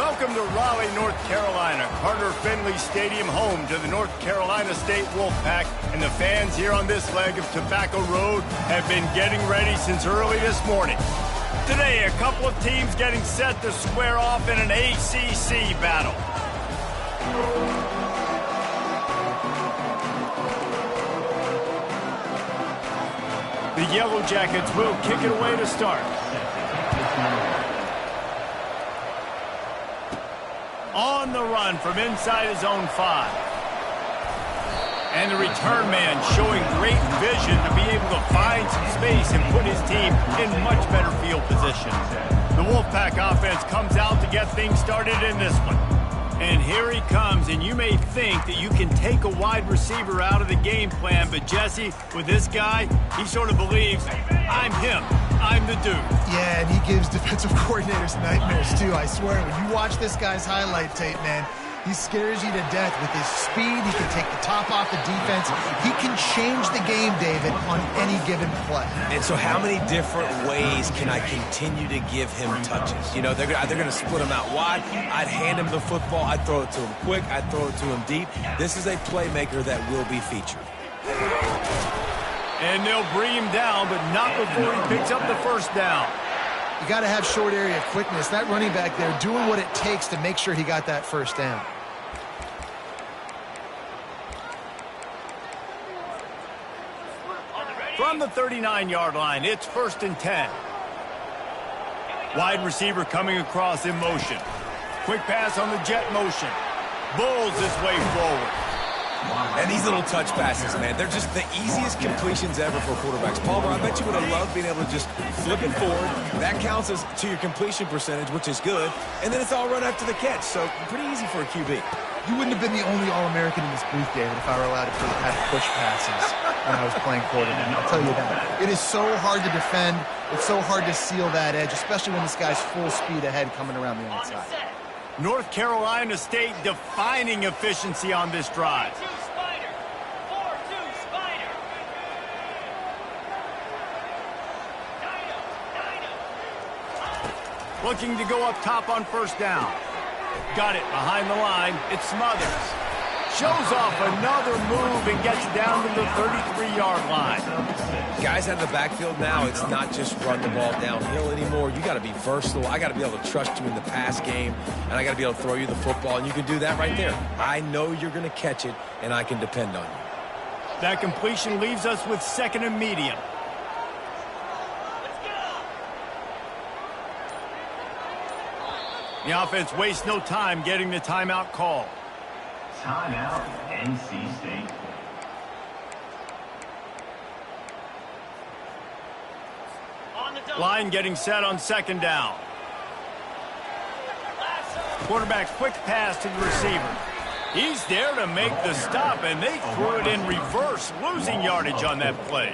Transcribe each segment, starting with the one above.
Welcome to Raleigh, North Carolina, Carter Finley Stadium, home to the North Carolina State Wolfpack, and the fans here on this leg of Tobacco Road have been getting ready since early this morning. Today, a couple of teams getting set to square off in an ACC battle. The Yellow Jackets will kick it away to start. On the run from inside his own 5. And the return man showing great vision to be able to find some space and put his team in much better field position. The Wolfpack offense comes out to get things started in this one. And here he comes, and you may think that you can take a wide receiver out of the game plan, but Jesse, with this guy, he sort of believes, I'm him. I'm the dude. Yeah, and he gives defensive coordinators nightmares, too. I swear, when you watch this guy's highlight tape, man, he scares you to death with his speed. He can take the top off the defense. He can change the game, David, on any given play. And so how many different ways can I continue to give him touches? You know, they're going to split him out wide. I'd hand him the football. I'd throw it to him quick. I'd throw it to him deep. This is a playmaker that will be featured. And they'll bring him down, but not before he picks up the first down. You got to have short area quickness. That running back there doing what it takes to make sure he got that first down. From the 39-yard line, it's 1st and 10. Wide receiver coming across in motion. Quick pass on the jet motion. Bulls his way forward. And these little touch passes, man, they're just the easiest completions ever for quarterbacks. Palmer, I bet you would have loved being able to just flip it forward. That counts as to your completion percentage, which is good. And then it's all run after the catch, so pretty easy for a QB. You wouldn't have been the only All-American in this booth, David, if I were allowed to have push passes when I was playing quarterback. I'll tell you that. It is so hard to defend. It's so hard to seal that edge, especially when this guy's full speed ahead coming around the outside. North Carolina State defining efficiency on this drive. Looking to go up top on first down. Got it behind the line. It's Smothers. Shows off another move and gets down to the 33-yard line. Guys out of the backfield now, it's not just run the ball downhill anymore. You got to be versatile. I got to be able to trust you in the pass game, and I got to be able to throw you the football, and you can do that right there. I know you're going to catch it, and I can depend on you. That completion leaves us with 2nd and medium. The offense wastes no time getting the timeout call. Timeout, NC State. Line getting set on 2nd down. Quarterback's quick pass to the receiver. He's there to make the stop, and they threw it in reverse, losing yardage on that play.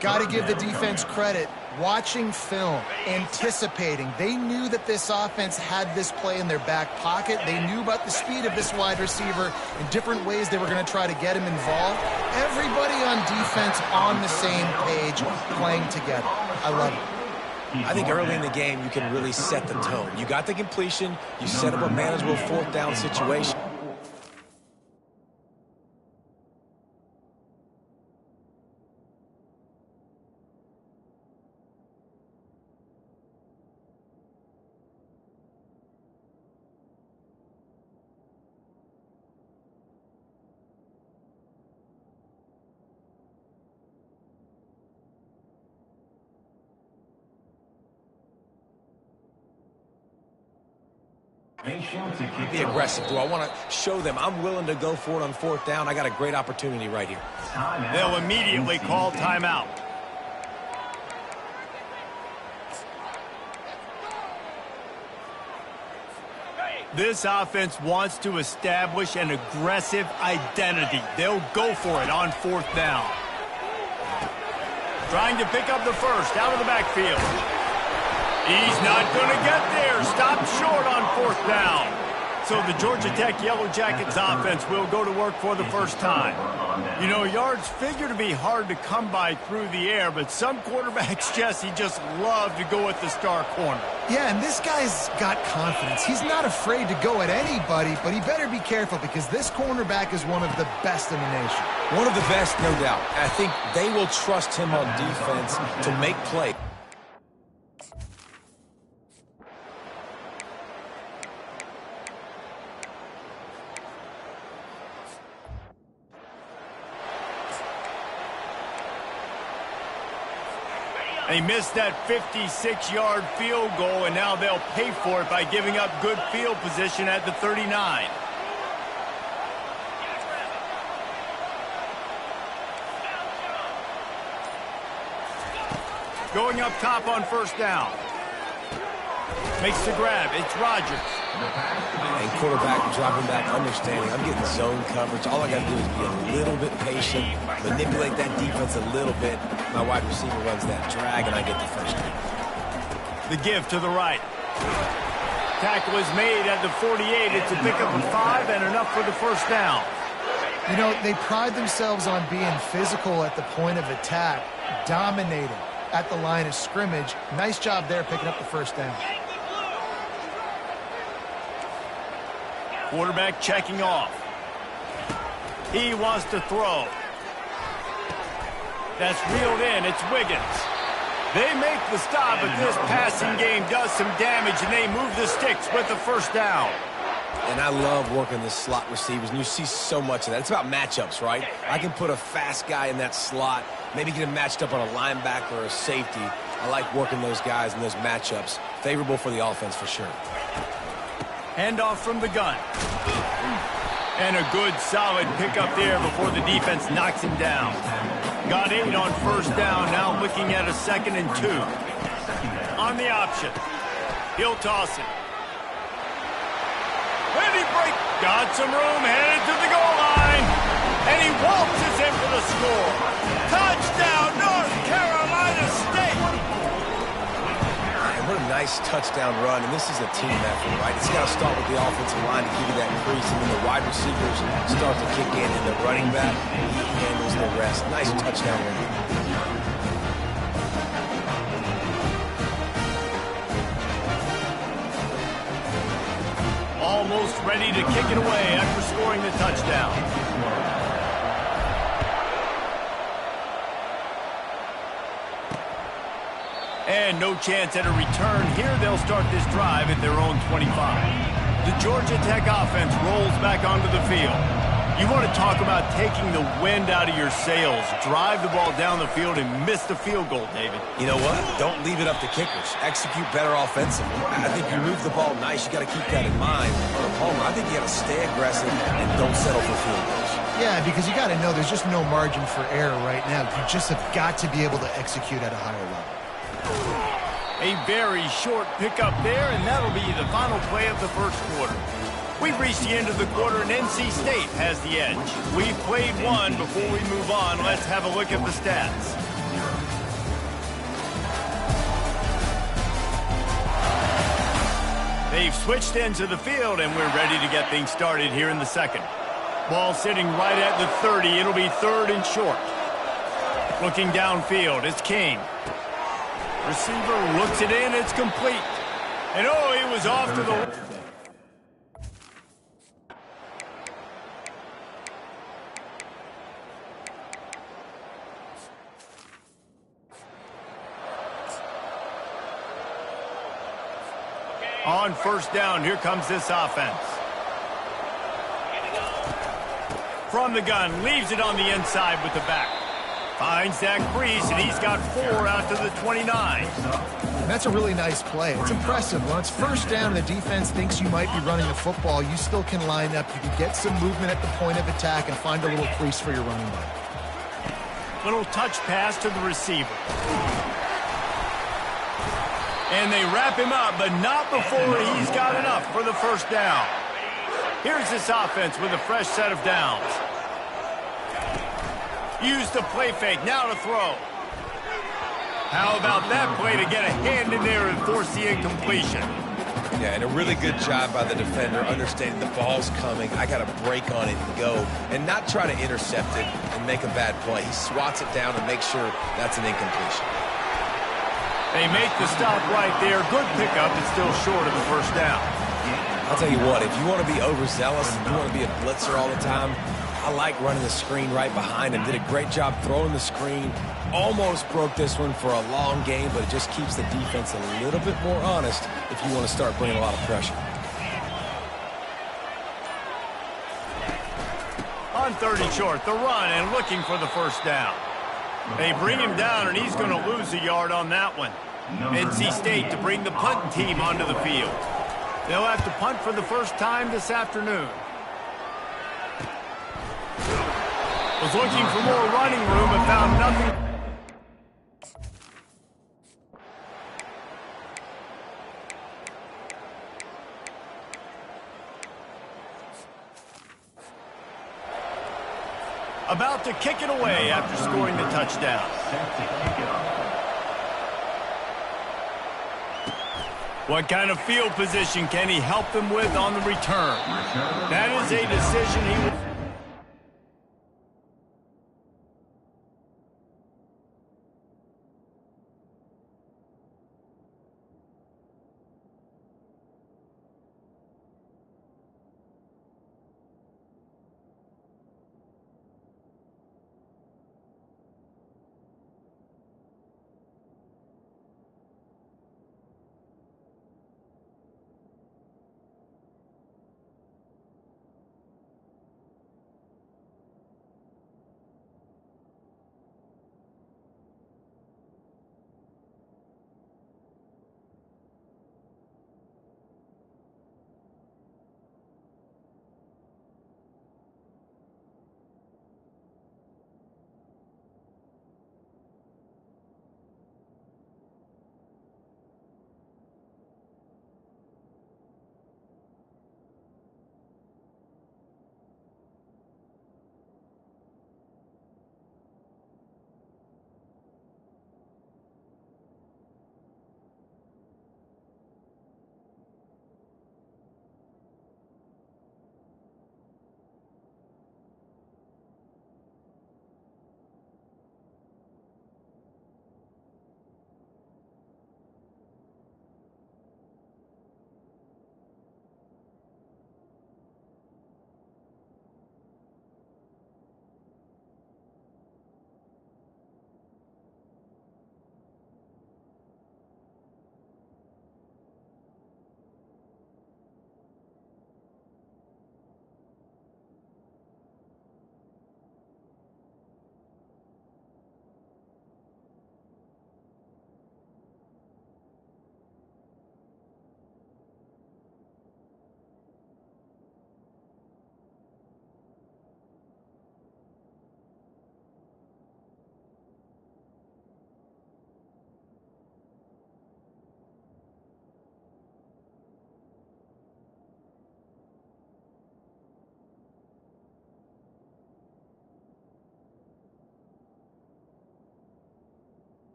Got to give the defense credit. Watching film, anticipating. They knew that this offense had this play in their back pocket. They knew about the speed of this wide receiver and different ways they were going to try to get him involved. Everybody on defense on the same page, playing together. I love it. I think early in the game, you can really set the tone. You got the completion. You set up a manageable 4th down situation. Be aggressive. Do I want to show them I'm willing to go for it on 4th down? I got a great opportunity right here. They'll immediately call timeout. This offense wants to establish an aggressive identity. They'll go for it on 4th down. Trying to pick up the first out of the backfield. He's not going to get there. Stopped short on 4th down. So the Georgia Tech Yellow Jackets offense will go to work for the first time. You know, yards figure to be hard to come by through the air, but some quarterbacks, Jesse, just love to go at the star corner. Yeah, and this guy's got confidence. He's not afraid to go at anybody, but he better be careful because this cornerback is one of the best in the nation. One of the best, no doubt. I think they will trust him on defense to make plays. They missed that 56-yard field goal, and now they'll pay for it by giving up good field position at the 39. Going up top on first down. Makes the grab. It's Rodgers. And quarterback dropping back, understanding. I'm getting zone coverage. All I got to do is be a little bit patient, manipulate that defense a little bit. My wide receiver runs that drag, and I get the first down. The give to the right. Tackle is made at the 48. It's a pickup of 5 and enough for the first down. You know, they pride themselves on being physical at the point of attack, dominating at the line of scrimmage. Nice job there picking up the first down. Quarterback checking off. He wants to throw. That's reeled in. It's Wiggins. They make the stop, but this passing game does some damage, and they move the sticks with the first down. And I love working the slot receivers, and you see so much of that. It's about matchups, right? I can put a fast guy in that slot, maybe get him matched up on a linebacker or a safety. I like working those guys in those matchups. Favorable for the offense for sure. Handoff from the gun. And a good, solid pickup there before the defense knocks him down. Got 8 on first down, now looking at a 2nd and 2. On the option. He'll toss it. And he breaks. Got some room, headed to the goal line. And he waltzes in for the score. Touchdown, North Carolina State. And what a nice touchdown run. And this is a team effort, right? It's got to start with the offensive line to give you that crease. And then the wide receivers start to kick in. And the running back, he handles the rest. Nice touchdown run. Almost ready to kick it away after scoring the touchdown. And no chance at a return. Here they'll start this drive at their own 25. The Georgia Tech offense rolls back onto the field. You want to talk about taking the wind out of your sails. Drive the ball down the field and miss the field goal, David. You know what? Don't leave it up to kickers. Execute better offensively. I think you move the ball nice. You got to keep that in mind. On a homer, I think you got to stay aggressive and don't settle for field goals. Yeah, because you got to know there's just no margin for error right now. You just have got to be able to execute at a higher level. A very short pickup there, and that'll be the final play of the first quarter. We've reached the end of the quarter, and NC State has the edge. We've played one. Before we move on, let's have a look at the stats. They've switched into the field, and we're ready to get things started here in the second. Ball sitting right at the 30. It'll be 3rd and short. Looking downfield, it's King. Receiver looks it in. It's complete. And oh, he was off to the... On first down, here comes this offense. From the gun, leaves it on the inside with the back. Finds that crease, and he's got 4 out to the 29. That's a really nice play. It's impressive. When it's first down and the defense thinks you might be running the football, you still can line up. You can get some movement at the point of attack and find a little crease for your running back. Little touch pass to the receiver. And they wrap him up, but not before he's got enough for the first down. Here's this offense with a fresh set of downs. Use the play fake, now to throw. How about that play to get a hand in there and force the incompletion? Yeah, and a really good job by the defender understanding the ball's coming. I got to break on it and go and not try to intercept it and make a bad play. He swats it down and makes sure that's an incompletion. They make the stop right there. Good pickup. It's still short of the first down. I'll tell you what, if you want to be overzealous and you want to be a blitzer all the time, I like running the screen right behind him. Did a great job throwing the screen. Almost broke this one for a long game, but it just keeps the defense a little bit more honest if you want to start bringing a lot of pressure. On 30 short, the run and looking for the first down. They bring him down, and he's going to lose a yard on that one. NC State to bring the punting team onto the field. They'll have to punt for the first time this afternoon. Was looking for more running room but found nothing. About to kick it away after scoring the touchdown. What kind of field position can he help them with on the return? That is a decision he will...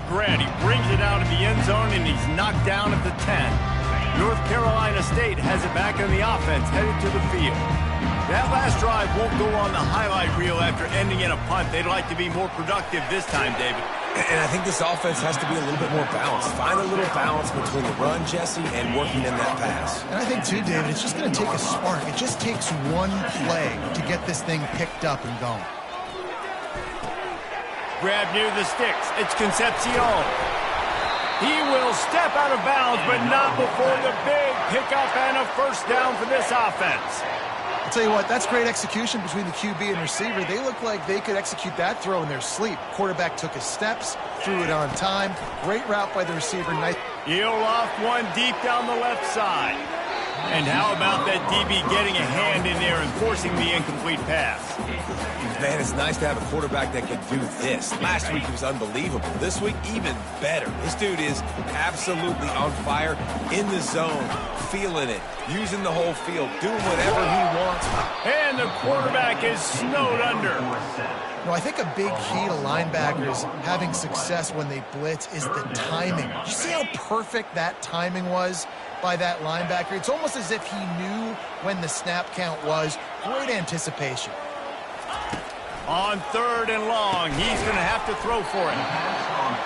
Grant, he brings it out of the end zone, and he's knocked down at the 10. North Carolina State has it back on the offense, headed to the field. That last drive won't go on the highlight reel after ending in a punt. They'd like to be more productive this time, David. And I think this offense has to be a little bit more balanced. Find a little balance between the run, Jesse, and working in that pass. And I think, too, David, it's just going to take a spark. It just takes one play to get this thing picked up and going. Grab near the sticks. It's Concepcion. He will step out of bounds, but not before the big pickup and a first down for this offense. I'll tell you what, that's great execution between the QB and receiver. They look like they could execute that throw in their sleep. Quarterback took his steps, threw it on time. Great route by the receiver. Nice. He'll off one deep down the left side. And how about that DB getting a hand in there and forcing the incomplete pass? Man, it's nice to have a quarterback that can do this. Last week he was unbelievable. This week, even better. This dude is absolutely on fire, in the zone, feeling it, using the whole field, doing whatever he wants. And the quarterback is snowed under. No, I think a big key to linebackers having success when they blitz is the timing. You see how perfect that timing was by that linebacker? It's almost as if he knew when the snap count was. Great anticipation. On 3rd and long, he's going to have to throw for it.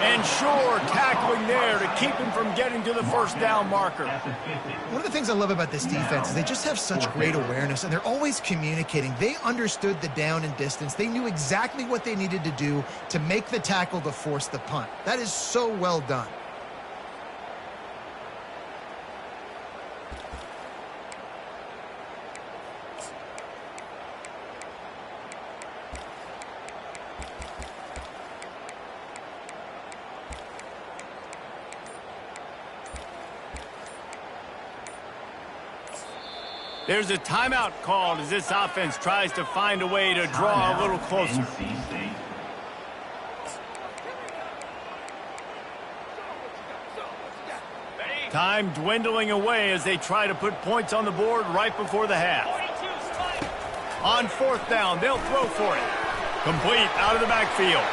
And sure, tackling there to keep him from getting to the first down marker. One of the things I love about this defense is they just have such great awareness, and they're always communicating. They understood the down and distance. They knew exactly what they needed to do to make the tackle to force the punt. That is so well done. There's a timeout called as this offense tries to find a way to draw a little closer. Time dwindling away as they try to put points on the board right before the half. On 4th down, they'll throw for it. Complete out of the backfield.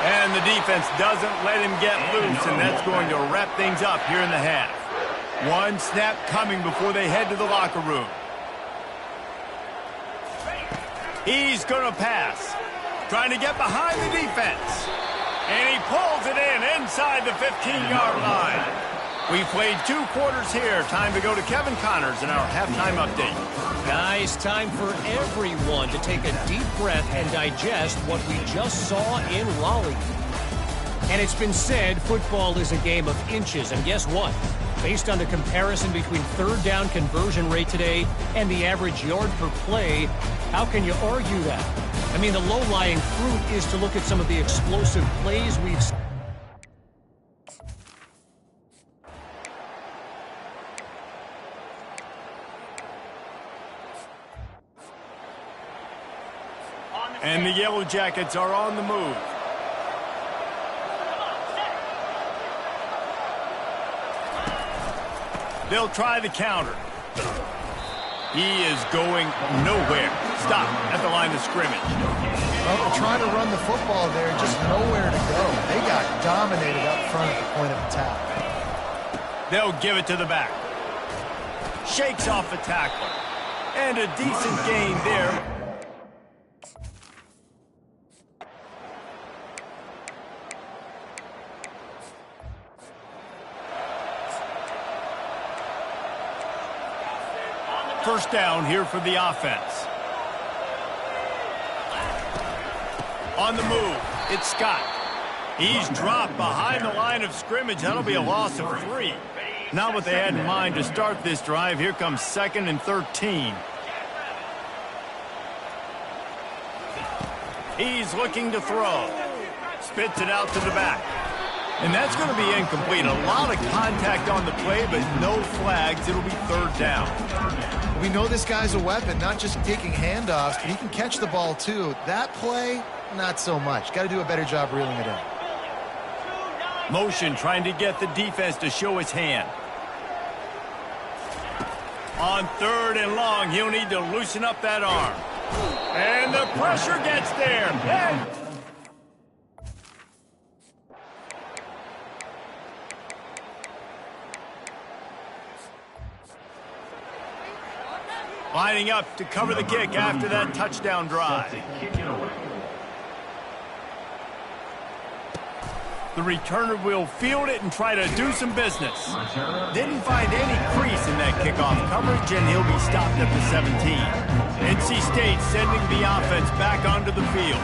And the defense doesn't let him get loose, and that's going to wrap things up here in the half. One snap coming before they head to the locker room. He's going to pass. Trying to get behind the defense. And he pulls it in inside the 15-yard line. We've played 2 quarters here. Time to go to Kevin Connors in our halftime update. Guys, time for everyone to take a deep breath and digest what we just saw in Raleigh. And it's been said football is a game of inches. And guess what? Based on the comparison between 3rd down conversion rate today and the average yard per play, how can you argue that? I mean, the low-lying fruit is to look at some of the explosive plays we've seen. And the Yellow Jackets are on the move. They'll try the counter. He is going nowhere. Stop at the line of scrimmage. Well, they're trying to run the football there, just nowhere to go. They got dominated up front at the point of attack. They'll give it to the back. Shakes off the tackler. And a decent gain there. First down here for the offense. On the move, it's Scott. He's dropped behind the line of scrimmage. That'll be a loss of 3. Not what they had in mind to start this drive. Here comes 2nd and 13. He's looking to throw. Spits it out to the back. And that's going to be incomplete. A lot of contact on the play, but no flags. It'll be 3rd down. We know this guy's a weapon, not just taking handoffs, but he can catch the ball too. That play, not so much. Got to do a better job reeling it in. Motion trying to get the defense to show his hand. On 3rd and long, he'll need to loosen up that arm. And the pressure gets there. And lining up to cover the kick after that touchdown drive. The returner will field it and try to do some business. Didn't find any crease in that kickoff coverage, and he'll be stopped at the 17. NC State sending the offense back onto the field.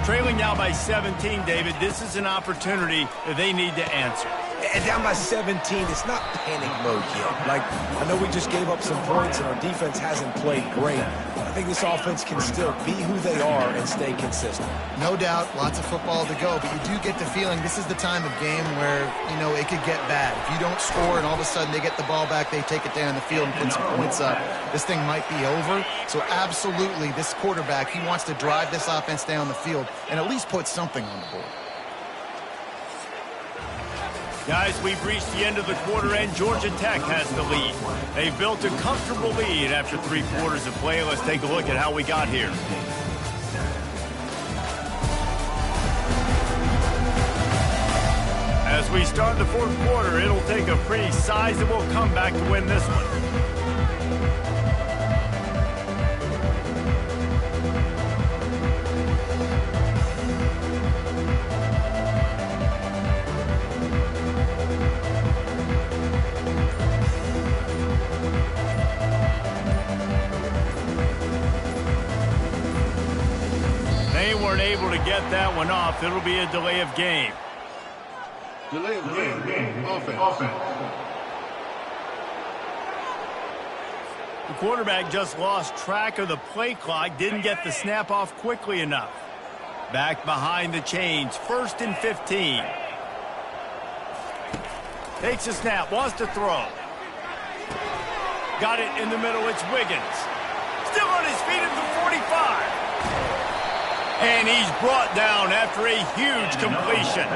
Trailing now by 17, David. This is an opportunity that they need to answer. And down by 17, it's not panic mode yet. Like, I know we just gave up some points and our defense hasn't played great. I think this offense can still be who they are and stay consistent. No doubt, lots of football to go, but you do get the feeling this is the time of game where, you know, it could get bad. If you don't score and all of a sudden they get the ball back, they take it down the field and put some points up, this thing might be over. So absolutely, this quarterback, he wants to drive this offense down the field and at least put something on the board. Guys, we've reached the end of the quarter, and Georgia Tech has the lead. They've built a comfortable lead after 3 quarters of play. Let's take a look at how we got here. As we start the 4th quarter, it'll take a pretty sizable comeback to win this one. They weren't able to get that one off. It'll be a delay of game. Delay of game. Offense. The quarterback just lost track of the play clock, didn't get the snap off quickly enough. Back behind the chains, 1st and 15. Takes a snap, wants to throw. Got it in the middle, it's Wiggins. Still on his feet at the 45. And he's brought down after a huge completion.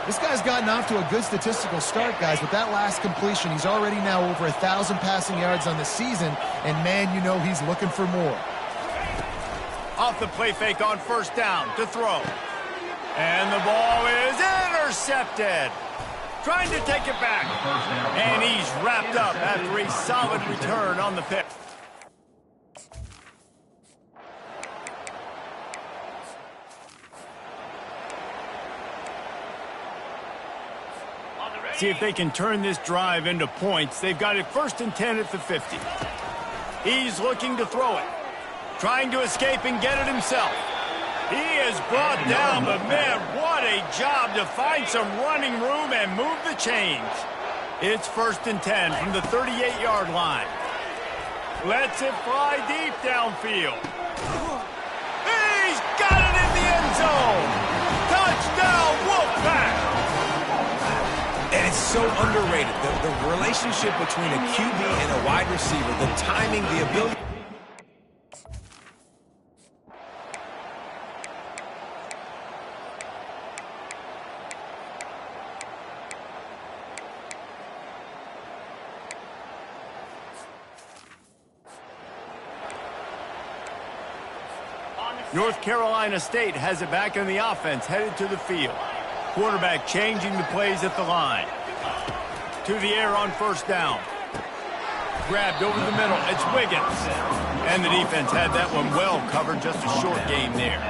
This guy's gotten off to a good statistical start, guys. With that last completion, he's already now over 1,000 passing yards on the season. And, man, you know he's looking for more. Off the play fake on 1st down to throw. And the ball is intercepted. Trying to take it back. And he's wrapped up after a solid return on the pick. See if they can turn this drive into points. They've got it 1st and 10 at the 50. He's looking to throw it. Trying to escape and get it himself. He is brought down, but man, what a job to find some running room and move the chains. It's 1st and 10 from the 38-yard line. Lets it fly deep downfield. He's got it in the end zone. Touchdown, Wolfpack. And it's so underrated. The relationship between a QB and a wide receiver, the timing, the ability. North Carolina State has it back in the offense, headed to the field. Quarterback changing the plays at the line. To the air on 1st down. Grabbed over the middle. It's Wiggins. And the defense had that one well covered. Just a short game there.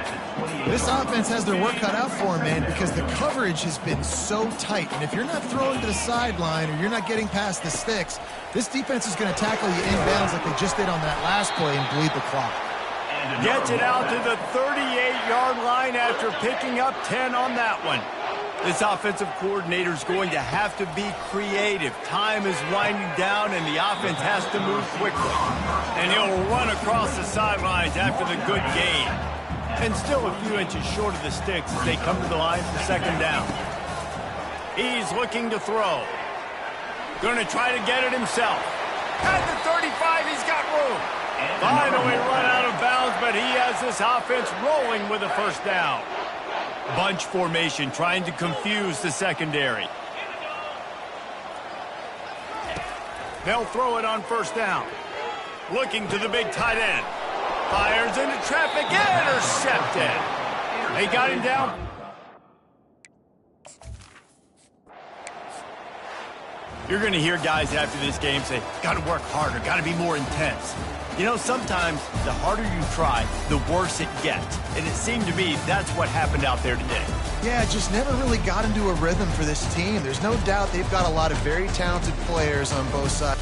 This offense has their work cut out for them, man, because the coverage has been so tight. And if you're not throwing to the sideline or you're not getting past the sticks, this defense is going to tackle you inbounds like they just did on that last play and bleed the clock. Gets it out to the 38-yard line after picking up 10 on that one. This offensive coordinator is going to have to be creative. Time is winding down, and the offense has to move quickly. And he'll run across the sidelines after the good gain. And still a few inches short of the sticks as they come to the line for 2nd down. He's looking to throw. Going to try to get it himself. At the 35, he's got room. Finally run out of bounds, but he has this offense rolling with a 1st down. Bunch formation trying to confuse the secondary. They'll throw it on 1st down. Looking to the big tight end. Fires into traffic, intercepted. They got him down. You're going to hear guys after this game say, got to work harder, got to be more intense. You know, sometimes the harder you try, the worse it gets. And it seemed to me that's what happened out there today. Yeah, just never really got into a rhythm for this team. There's no doubt they've got a lot of very talented players on both sides.